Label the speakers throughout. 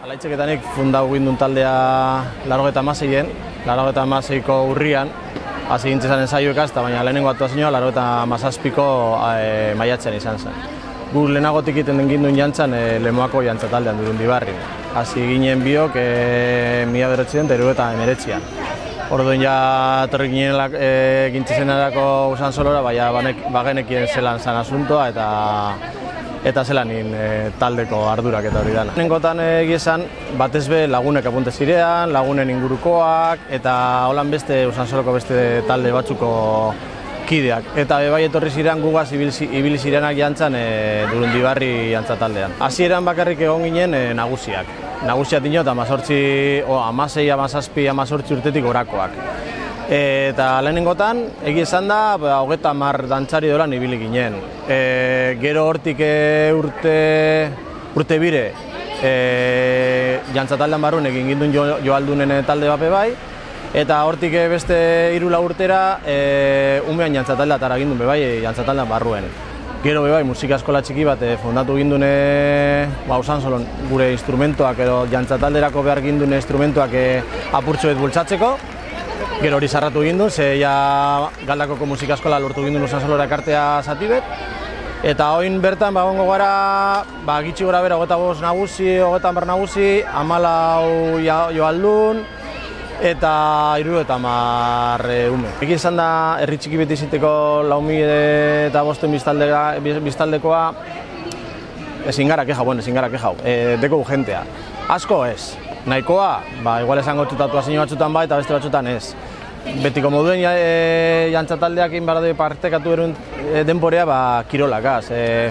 Speaker 1: Alaitxeketanik fundau gindun taldea 86-en, 86ko urrian, hasi gintzen ensaioekaz, baina lehenengo aktuazioa 87ko maiatzean izan zen. Gu lehenagotik iten ginduen jantzan Lemoako jantza taldean Durundibarrin. Hasi ginen biok 1989an. Orduan ja etorri ginen gintzizenerako usan solora, baina bagenekien zelan zan asuntoa eta zelan taldeko ardurak eta hori dana. Nengotan egizan, batez be lagunek apunte zirean, lagunen ingurukoak, eta holan beste usansoloko beste talde batzuko kideak. Eta bai etorri zirean gugaz ibili zireanak jantzan Durundibarri jantza taldean. Hasieran bakarrik egon ginen nagusiak. Nagusiak dino eta 16, 17, 18 urtetik orakoak. Eta lehenengotan, egia esan da, 30 dantzari dolan ibili ginen. Gero hortik urte bire, jantza taldean barruen egin ginduen joaldunen talde bape bai, eta hortik beste 3 urtera umean jantza taldea atara ginduen bai, jantza taldean barruen. Gero bai, musika eskola txiki bat fundatu ginduen Usansolon gure instrumentoak edo jantza talderako behar ginduen instrumentoak apurtxoet bultzatzeko. Gero hori sarratu ginduen, ze ja Galdakoko musika eskola lortu ginduen Usansolora ekartea zatibet. Eta oin bertan bagongo gara, gitxi gora bera 25 nagusi, 30 nagusi, 14 joaldun, eta 70 ume. Ekin izan da, herri txiki beti iziteko 4.500 biztaldekoa, ezin gara kejau, deko jentea. Asko ez, nahikoa, igual esango tatuazio batzutan bai eta beste batzutan ez. Betiko moduen jantza taldeak inbaradu partekatu eruen denporea kirolagaz,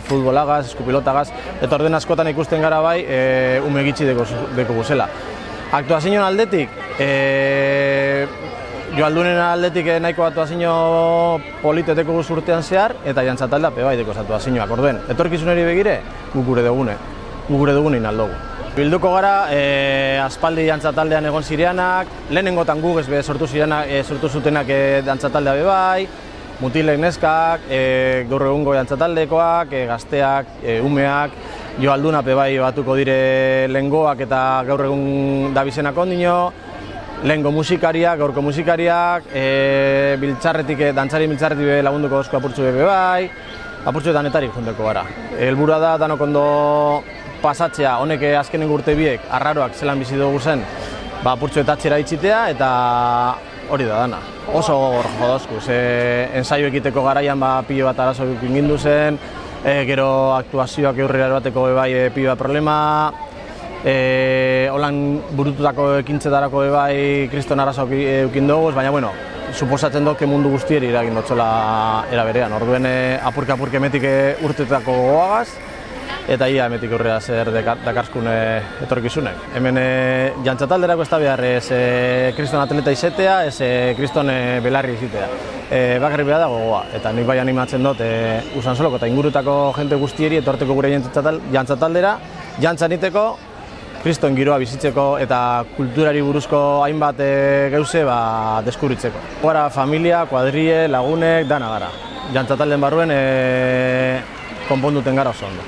Speaker 1: futbolagaz, eskupilotagaz, eta orden askotan ikusten gara bai ume gitxi deko guzela. Aktuazioen aldetik, joaldunen aldetik nahiko aktuazio politeteko guz urtean zehar, eta jantza taldea bai deko aktuazioak. Orduen, etorkizuneri begire, guk gure dugune inaldogu. Bilduko gara, aspaldi jantza taldean egon zireanak, lehenengotan guk ez sortu zutenak jantza taldea bebai, mutilek neskak, gaur egungo jantza taldekoak, gazteak, umeak, joalduna bebai batuko dire lehengoak eta gaur egun dabizenak ondino, lehengo musikariak, gaurko musikariak, dantzari biltzarretik lagunduko osko apurtzu bebai, apurtzuetan etarik junteko gara. Helburua da, danok ondo pasatzea, honek azkenengo urte biek arraroak zelan bizi dugu zen, apurtzuetatxera itxitea eta hori da dana. Oso gogor jodozku, ensaio ekiteko garaian pilo bat arazo gindu zen, gero aktuazioak eurrera bateko pilo bat problema, holan burututako ekintzetarako kriston arazoak eukin dugu, baina bueno, suposatzen dut mundu guztieri eragin dutxola era berean. Orduen apurke emetik urtetako gogoagaz, eta ia emetik aurrera zer dakarskun etorkizunek. Hemen jantza talderako ez da behar kriston atleta izetea, ez kriston belarri izetea. Bakarrik behar da gogoa, eta nik bai animatzen dut Usansoloko eta ingurutako jente guztieri etorteko gure jantza taldera, jantza niteko, kriston giroa bizitzeko eta kulturari buruzko hainbat gauze deskubritzeko. Gara familia, kuadrie, lagunek, dana gara. Jantza talden barruen konponduten gara oso ondo.